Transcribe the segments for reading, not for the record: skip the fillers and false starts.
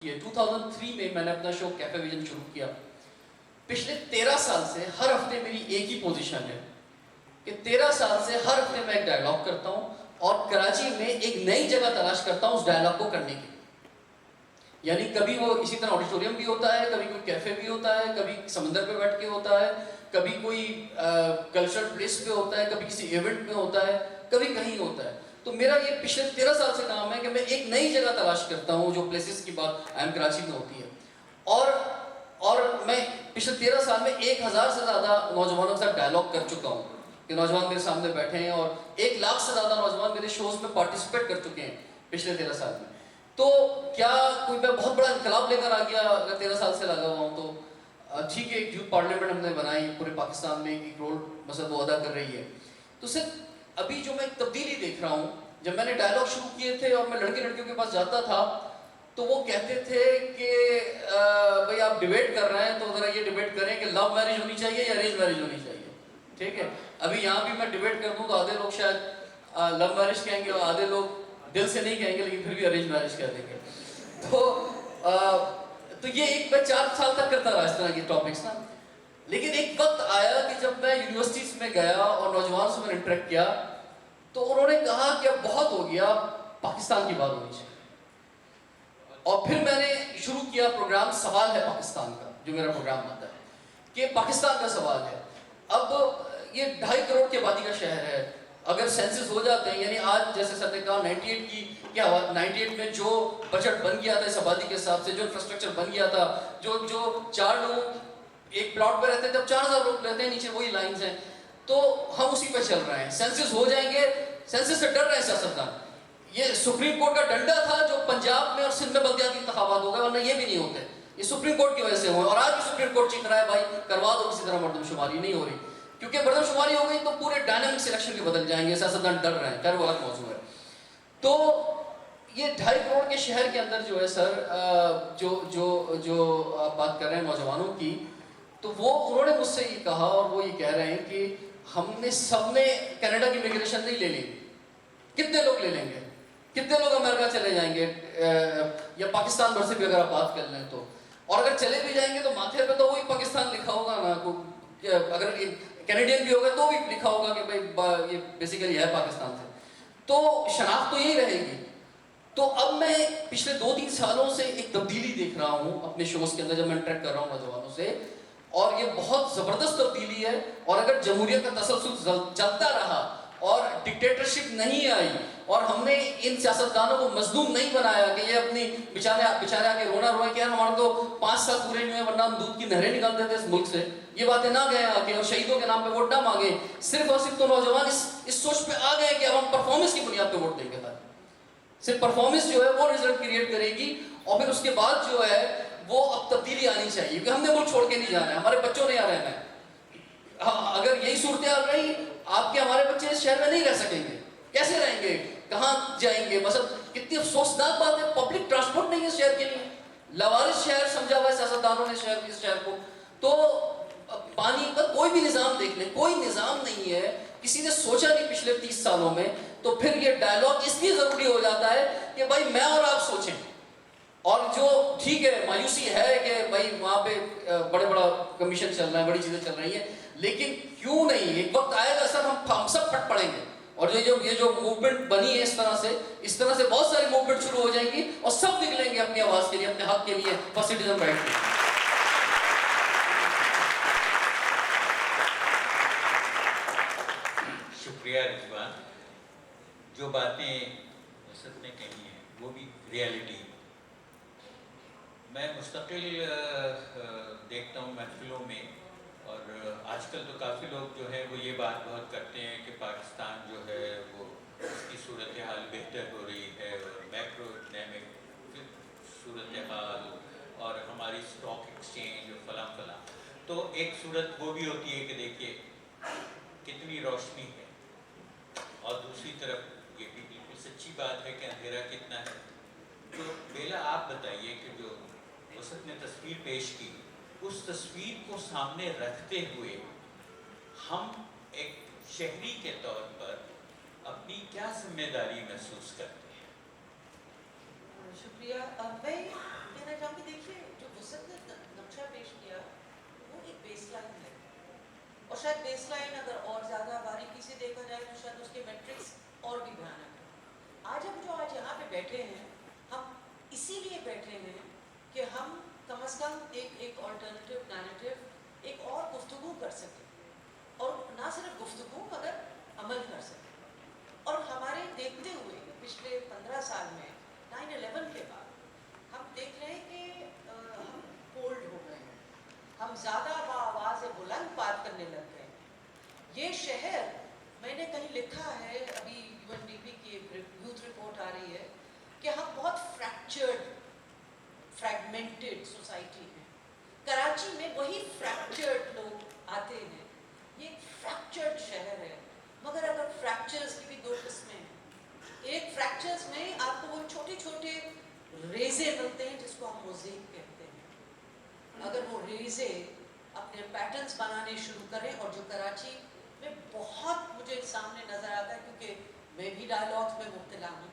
یہ 2003 میں میں نے اپنا شو کیفے ویژن شروع کیا. پچھلے 13 سال سے ہر ہفتے میری ایک ہی پوزیشن ہے کہ 13 سال سے ہر ہفتے میں ایک ڈائلاگ کرتا ہوں اور کراچی میں ایک نئی جگہ تلاش کرتا ہوں اس ڈائلاگ کو کرنے کے لیے. یعنی کبھی وہ اسی طرح آڈیٹوریم بھی ہوتا ہے, کبھی کوئی کیفے بھی ہوتا ہے, کبھی سمندر پہ بیٹھ کے ہوتا ہے, کبھی کوئی کلچرل پلیس پہ ہوتا ہے, کبھی کسی ایونٹ میں ہوتا ہے, کبھی کہیں ہوتا ہے. تو میرا یہ پچھلے 13 سال سے کام ہے کہ میں ایک نئی جگہ تلاش کرتا ہوں جو پلیسز کی بات اہم کراچی میں ہوتی ہے. اور میں پچھلے 13 سال میں 1000 سے زیادہ نوجوانوں کے ساتھ ڈائلاگ کر چکا ہوں کہ نوجوان میرے سامنے بیٹھے ہیں, اور 1 لاکھ سے زیادہ نوجوان میرے شوز میں پارٹیسپیٹ کر چکے ہیں پچھلے 13 سال میں. تو کیا کوئی میں بہت بڑا انقلاب لے کر آ گیا اگر 13 سال سے لگا ہوا ہوں تو ٹھیک ہے, ایک یوتھ پارلیمنٹ ہم نے بنائی پورے پاکستان میں, ایک رول مثلا وہ ادا کر رہی ہے. تو صرف ابھی جو میں ایک تبدیلی دیکھ رہا ہوں, جب میں نے ڈائلاگ شروع کیے تھے اور میں لڑکیوں کے پاس جاتا تھا تو وہ کہتے تھے کہ بھائی آپ ڈیبیٹ کر رہے ہیں تو ذرا یہ ڈیبیٹ کریں کہ لو میرج ہونی چاہیے یا ارینج میرج ہونی چاہیے. ٹھیک ہے, ابھی یہاں بھی میں ڈیبیٹ کر دوں تو آدھے لوگ شاید لو میرج کہیں گے اور آدھے لوگ دل سے نہیں کہیں گے لیکن پھر بھی ارینج میرج کہہ دیں گے. تو یہ ایک میں 4 سال تک کرتا رہا اس طرح کے ٹاپکس نا. لیکن ایک وقت آیا کہ جب میں یونیورسٹیز میں گیا اور نوجوان سے میں نے انٹریکٹ کیا تو انہوں نے کہا کہ اب بہت ہو گیا, پاکستان کی بات ہونی چاہیے. اور پھر میں نے شروع کیا پروگرام سوال ہے پاکستان کا, جو میرا پروگرام آتا ہے کہ پاکستان کا سوال ہے. اب یہ 2.5 کروڑ کی آبادی کا شہر ہے, اگر سینسس ہو جاتے ہیں, یعنی آج جیسے سر نے کہا 98 کی کیا ہوا, 98 میں جو بجٹ بن گیا تھا اس آبادی کے حساب سے, جو انفراسٹرکچر بن گیا تھا, جو 4 لوگ ایک پلاٹ پہ رہتے ہیں, جب 4000 لوگ رہتے ہیں, نیچے وہی لائنز ہیں, تو ہم اسی پہ چل رہے ہیں. سینسس ہو جائیں گے, سینسس سے ڈر رہے ہیں سیاستدان. یہ سپریم کورٹ کا ڈنڈا تھا جو پنجاب میں اور سندھ میں بلدیاتی انتخابات ہو گئے, ورنہ یہ بھی نہیں ہوتے. یہ سپریم کورٹ کی وجہ سے ہوئے, اور آج بھی سپریم کورٹ چیخ رہا ہے بھائی کروا دو کسی طرح مردم شماری. نہیں ہو رہی, کیونکہ مردم شماری ہو گئی تو پورے ڈائنامک سلیکشن بھی بدل جائیں گے, سیاستدان ڈر رہے ہیں. خیر وہ الگ موضوع ہے. تو یہ 2.5 کروڑ کے شہر کے اندر جو ہے سر, جو آپ بات کر رہے ہیں نوجوانوں کی, تو وہ انہوں نے مجھ سے یہ کہا اور وہ یہ کہہ رہے ہیں کہ ہم نے سب نے کینیڈا کی امیگریشن نہیں لے لی, کتنے لوگ لے لیں گے, کتنے لوگ امریکہ چلے جائیں گے, یا پاکستان بھر سے بھی اگر آپ بات کر لیں تو, اور اگر چلے بھی جائیں گے تو ماتھے پہ تو وہی پاکستان لکھا ہوگا نا, اگر کینیڈین بھی ہوگا تو بھی لکھا ہوگا کہ بھائی یہ بیسیکلی ہے پاکستان سے, تو شناخت تو یہی رہے گی. تو اب میں پچھلے 2-3 سالوں سے ایک تبدیلی دیکھ رہا ہوں اپنے شوز کے اندر جب میں انٹریکٹ کر رہا ہوں نوجوانوں سے, اور یہ بہت زبردست تبدیلی ہے. اور اگر جمہوریت کا تسلسل چلتا رہا اور ڈکٹیٹرشپ نہیں آئی اور ہم نے ان سیاستدانوں کو مظلوم نہیں بنایا کہ یہ اپنی بیچارے آ کے رونا روئے کہ یار ہمارے تو 5 سال پورے نہیں ہوئے ورنہ ہم دودھ کی نہریں نکالتے تھے اس ملک سے, یہ باتیں نہ گئے آ کے, اور شہیدوں کے نام پہ ووٹ نہ مانگے. صرف اور صرف تو نوجوان اس سوچ پہ آ گئے کہ اب ہم پرفارمنس کی بنیاد پہ ووٹ دیں گے. صرف پرفارمنس جو ہے وہ رزلٹ کریٹ کرے گی, اور پھر اس کے بعد جو ہے وہ اب تبدیلی آنی چاہیے کہ ہم نے ملک چھوڑ کے نہیں جانا ہے, ہمارے بچوں نے یہاں رہنا ہے. اگر یہی صورتحال رہی, آپ کے ہمارے بچے اس شہر میں نہیں رہ سکیں گے, کیسے رہیں گے, کہاں جائیں گے. مثلا کتنی افسوسناک بات ہے, پبلک ٹرانسپورٹ نہیں ہے اس شہر کے لیے, لاوارث شہر سمجھا ہوا ہے سیاستدانوں نے اس شہر کو. تو پانی کا کوئی بھی نظام دیکھ لیں, کوئی نظام نہیں ہے, کسی نے سوچا نہیں پچھلے 30 سالوں میں. تو پھر یہ ڈائلاگ اس لیے ضروری ہو جاتا ہے کہ بھائی میں اور آپ سوچیں. اور جو ٹھیک ہے مایوسی ہے کہ بھائی وہاں پہ بڑا کمیشن چل رہا ہے, بڑی چیزیں چل رہی ہیں, لیکن کیوں نہیں ایک وقت آئے گا سر ہم سب پھٹ پڑیں گے. اور یہ جو موومنٹ بنی ہے اس طرح سے بہت ساری موومنٹ شروع ہو جائیں گی اور سب نکلیں گے اپنی آواز کے لیے, اپنے حق کے لیے, فار سٹیزن رائٹ کے لیے. شکریہ رضوان. جو باتیں وسط نے کہی ہیں وہ بھی ریالٹی. میں مستقل دیکھتا ہوں محفلوں میں, اور آج کل تو کافی لوگ جو ہے وہ یہ بات بہت کرتے ہیں کہ پاکستان جو ہے وہ اس کی صورتحال بہتر ہو رہی ہے, اور میکرو اکنامک صورتحال اور ہماری اسٹاک ایکسچینج فلاں فلاں. تو ایک صورت وہ بھی ہوتی ہے کہ دیکھیے کتنی روشنی ہے, اور دوسری طرف یہ بھی بالکل سچی بات ہے کہ اندھیرا کتنا ہے. تو بیلا آپ بتائیے کہ جو وسط نے تصویر پیش کی, اس تصویر کو سامنے رکھتے ہوئے ہم ایک شہری کے طور پر اپنی کیا ذمہ داری محسوس کرتے ہیں؟ شکریہ. میں کہنا بیٹھے ہیں ہم اسی لیے بیٹھے ہیں کہ ہم کم از کم ایک آلٹرنیٹیو نیریٹو ایک اور گفتگو کر سکیں اور نہ صرف گفتگو مگر عمل کر سکیں. اور ہمارے دیکھتے ہوئے پچھلے 15 سال میں 9/11 کے بعد ہم دیکھ رہے ہیں کہ ہم کولڈ ہو گئے ہیں, ہم زیادہ آواز بلند بات کرنے لگ گئے ہیں. یہ شہر میں نے کہیں لکھا ہے, ابھی UNDP کی ایک یوتھ رپورٹ آ رہی ہے کہ ہم بہت فریگمنٹڈ سوسائٹی ہے. کراچی میں وہی فریکچرڈ لوگ آتے ہیں, یہ ایک فریکچرڈ شہر ہے. مگر اگر فریکچرز کی بھی دو قسمیں ہیں. ایک فریکچرز میں آپ کو وہ چھوٹے چھوٹے ریزے ملتے ہیں جس کو ہم موزیک کہتے ہیں. اگر وہ ریزے اپنے پیٹرنز بنانے شروع کریں, اور جو کراچی میں بہت مجھے سامنے نظر آتا ہے کیونکہ میں بھی ڈائلاگز میں مبتلا ہوں,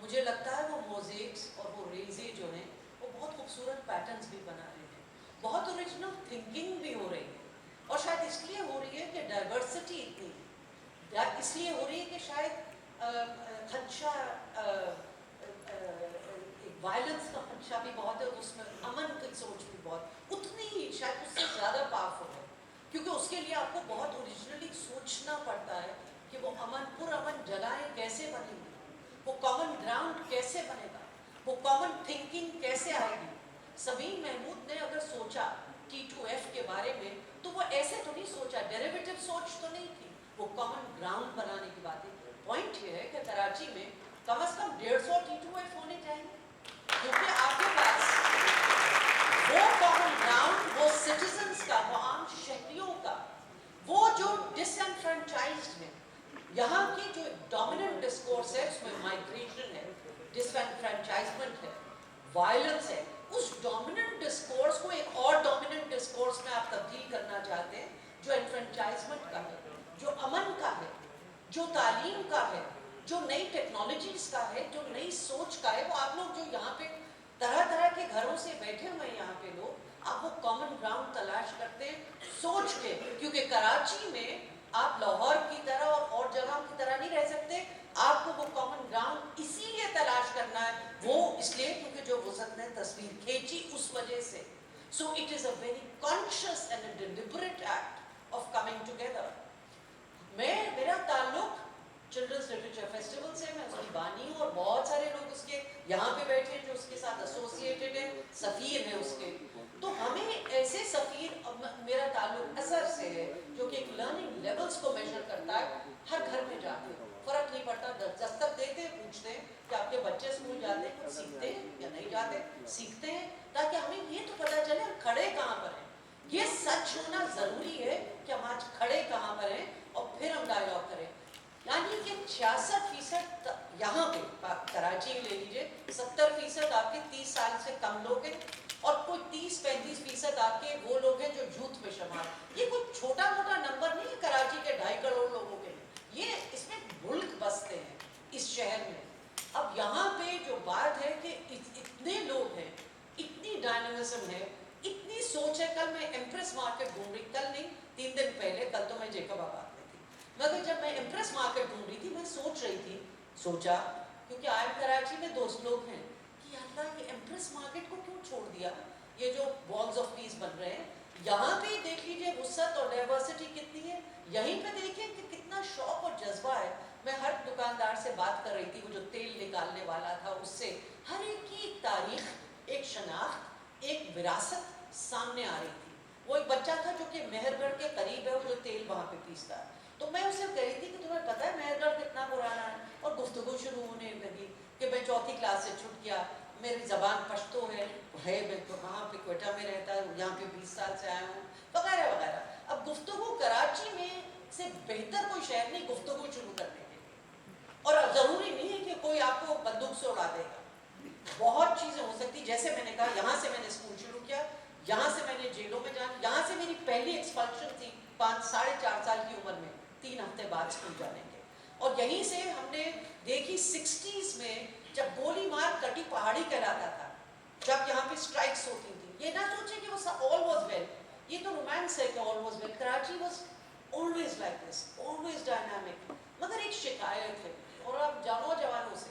مجھے لگتا ہے وہ موزیکس اور وہ ریزے جو ہیں وہ بہت خوبصورت پیٹرنز بھی بنا رہے ہیں, بہت اوریجنل تھنکنگ بھی ہو رہی ہے. اور شاید اس لیے ہو رہی ہے کہ ڈائیورسٹی اتنی ہے, یا اس لیے ہو رہی ہے کہ شاید خدشہ وائلنس کا خدشہ بھی بہت ہے, اس میں امن کی سوچ بھی بہت اتنی ہی شاید اس سے زیادہ پاورفل ہے, کیونکہ اس کے لیے آپ کو بہت اوریجنلی سوچنا پڑتا ہے کہ وہ پرامن جگہیں کیسے بنیں گی, وہ کامن گراؤنڈ کیسے بنے گا, وہ کامن تھنکنگ کیسے آئے گی. سمین محمود نے اگر سوچا T2F کے بارے میں تو وہ ایسے تو نہیں سوچا, ڈیریویٹو سوچ تو نہیں تھی, وہ کامن گراؤنڈ بنانے کی بات ہے. پوائنٹ یہ ہے کہ کراچی میں کم از کم 150 T2F ہونے چاہیے, کیونکہ آپ کے پاس وہ کامن گراؤنڈ, وہ سٹیزنز کا, وہ عام شہریوں کا, وہ جو ڈس انفرنچائزڈ ہیں. یہاں کی جو ڈومیننٹ ڈسکورس ہے اس میں مائگریشن ہے, ڈس انفرنچائزمنٹ ہے, وائلنس ہے. اس ڈومیننٹ ڈسکورس کو ایک اور ڈومیننٹ ڈسکورس میں آپ تبدیل کرنا چاہتے ہیں جو انفرنچائزمنٹ کا ہے, جو امن کا ہے, جو تعلیم کا ہے, جو نئی ٹیکنالوجیز کا ہے, جو نئی سوچ کا ہے. وہ آپ لوگ جو یہاں پہ طرح طرح کے گھروں سے بیٹھے ہوئے ہیں یہاں پہ لوگ, آپ وہ کامن گراؤنڈ تلاش کرتے ہیں سوچ کے, کیونکہ کراچی میں آپ لاہور کی طرح اور جگہوں کی طرح نہیں رہ سکتے. آپ کو وہ کامن گراؤنڈ اسی لیے تلاش کرنا ہے, وہ اس لیے کیونکہ جو وسعت نے تصویر کھینچی اس وجہ سے. So it is a very conscious and a deliberate act of coming together. میرا تعلق چلڈرنس لٹریچر فیسٹیول سے, میں اس کی بانی ہوں, اور بہت سارے لوگ اس کے یہاں پہ بیٹھے ہیں جو اس کے ساتھ ایسوسیٹیڈ ہیں, سفیر ہیں اس کے. تو ہمیں ایسے سفیر, میرا تعلق اثر سے ہے جو کہ ایک لرننگ لیولز کو میجر کرتا ہے. ہر گھر میں جاتے ہیں, فرق نہیں پڑتا, دستک دیتے ہیں, پوچھتے ہیں کہ آپ کے بچے اسکول جاتے ہیں, کچھ سیکھتے ہیں یا نہیں جاتے, سیکھتے ہیں, تاکہ ہمیں یہ تو پتہ چلے ہم کھڑے کہاں پر ہیں. یہ سچ ہونا ضروری ہے کہ ہم آج کھڑے کہاں پر ہیں, اور پھر ہم ڈائیلاگ کریں. یعنی کہ 66% یہاں پہ کراچی لے لیجیے, 70% آپ کے 30 سال سے کم لوگ ہیں, اور کوئی 30-35% آپ کے وہ لوگ ہیں جو یوتھ میں شمار. یہ کوئی چھوٹا موٹا نمبر نہیں ہے کراچی کے 2.5 کروڑ لوگوں کے, یہ اس میں ملک بستے ہیں اس شہر میں. اب یہاں پہ جو بات ہے کہ اتنے لوگ ہیں, اتنی ڈائنامزم ہے, اتنی سوچ ہے. کل میں ایمپریس مارکیٹ گھوم رہی, کل نہیں 3 دن پہلے, کل تو میں جیکب آباد میں تھی, مگر جب میں ایمپریس مارکیٹ گھوم رہی تھی میں سوچ رہی تھی, سوچا کیونکہ آئے کراچی میں دوست لوگ ہیں کہ اللہ یہ ایمپریس مارکیٹ کو کیوں چھوڑ دیا, یہ جو والز آف پیس بن رہے ہیں. یہاں پہ دیکھ لیجیے وسعت اور ڈائیورسٹی کتنی ہے, یہیں پہ دیکھیں کہ کتنا شوق اور جذبہ ہے. میں ہر دکاندار سے بات کر رہی تھی, وہ جو تیل نکالنے والا تھا, اس سے ہر ایک کی ایک تاریخ, ایک شناخت, ایک وراثت سامنے آ رہی تھی. وہ ایک بچہ تھا جو کہ مہر گڑھ کے قریب ہے, وہ جو تیل وہاں پہ پیستا ہے. تو میں اسے کہہ رہی تھی کہ تمہیں پتہ ہے مہر گڑھ کتنا پرانا ہے, اور گفتگو شروع ہونے لگی کہ میں 4تھی کلاس سے چھٹ گیا, میری زبان پشتو ہے, میں تو وہاں پہ کوئٹہ میں رہتا ہے, یہاں پہ 20 سال سے آیا ہوں, وغیرہ وغیرہ. اب گفتگو کراچی میں سے بہتر کوئی شہر نہیں گفتگو شروع کرنے کے لیے, اور ضروری نہیں ہے کہ کوئی آپ کو بندوق سے اڑا دے گا. بہت چیزیں ہو سکتی, جیسے میں نے کہا یہاں سے میں نے اسکول شروع کیا, یہاں سے میں نے جیلوں میں جانا, یہاں سے میری پہلی ایکسپلشن تھی 4.5 سال کی عمر میں, 3 ہفتے بعد اسکول جانے کے. اور یہیں سے ہم نے دیکھی 60s میں جب گولی مار کٹی پہاڑی کہلاتا تھا, جب یہاں پہ اسٹرائکس ہوتی تھی. یہ نہ سوچیں کہ وہ آل واز ویل, یہ تو رومانس ہے کہ all was well. Karachi was always like this, always dynamic. مگر ایک شکایت ہے, اور اب نوجوانوں سے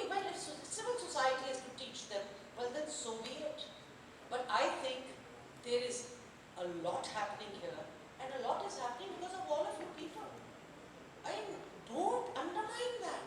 If civil society has to teach them, well then so be it. But I think there is a lot happening here, and a lot is happening because of all of you people. I don't undermine that.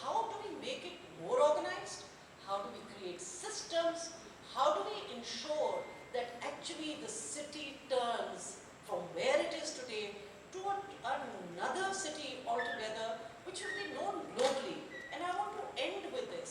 How do we make it more organized? How do we create systems? How do we ensure that actually the city turns from where it is today to another city altogether, which will be known globally? And I want to end with this,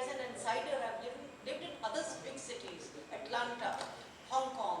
as an insider I've lived in other big cities, Atlanta, Hong Kong,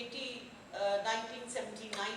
1979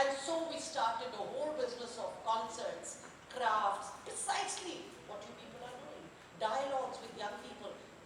and so we started a whole business of concerts, crafts, precisely what you people are doing, dialogues with young people.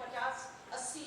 50-80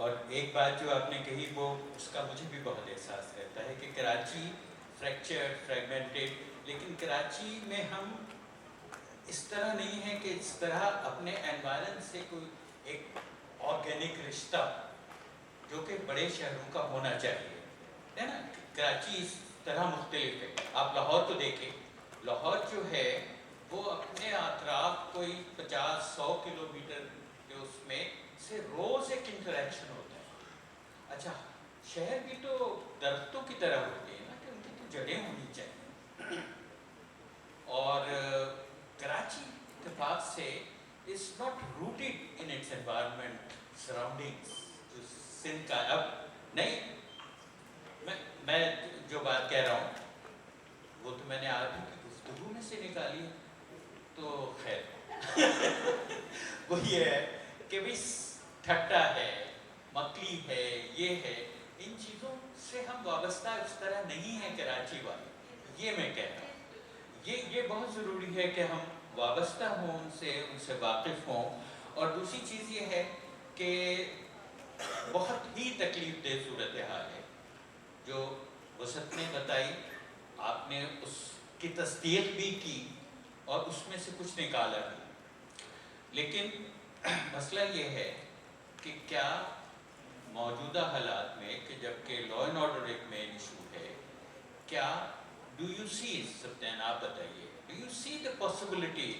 اور ایک بات جو آپ نے کہی وہ اس کا مجھے بھی بہت احساس رہتا ہے کہ کراچی فریکچرڈ فریگمنٹڈ، لیکن کراچی میں ہم اس طرح نہیں ہے کہ اس طرح اپنے انوائرنمنٹ سے کوئی ایک آرگینک رشتہ جو کہ بڑے شہروں کا ہونا چاہیے، ہے نا. کراچی اس طرح مختلف ہے. آپ لاہور کو دیکھیں، لاہور جو ہے وہ اپنے اطراف کوئی 50-100 کلومیٹر کے اس میں سے روز ایک انٹریکشن ہوتا ہے. اچھا شہر بھی تو درختوں کی طرح ہوتے ہیں نا کہ ان کی تو جڑیں ہونی چاہیے. اور کراچی اتفاق سے is not rooted in its environment surroundings. جو سندھ کا اب نہیں، میں جو بات کہہ رہا ہوں وہ تو میں نے آج کی گفتگو میں سے نکالی ہے. تو خیر وہ یہ ہے کہ بھی ٹھٹا ہے، مکلی ہے، یہ ہے، ان چیزوں سے ہم وابستہ اس طرح نہیں ہیں کراچی والے. یہ میں کہہ رہا ہوں یہ بہت ضروری ہے کہ ہم وابستہ ہوں ان سے واقف ہوں. اور دوسری چیز یہ ہے کہ بہت ہی تکلیف دہ صورتحال ہے جو وسعت نے بتائی. آپ نے اس کی تصدیق بھی کی اور اس میں سے کچھ نکالا بھی. لیکن مسئلہ یہ ہے کہ کیا موجودہ حالات میں کہ جبکہ لا اینڈ آرڈر ایک مین ایشو ہے، کیا ڈو یو سی سبتین آپ بتائیے، do you see the possibility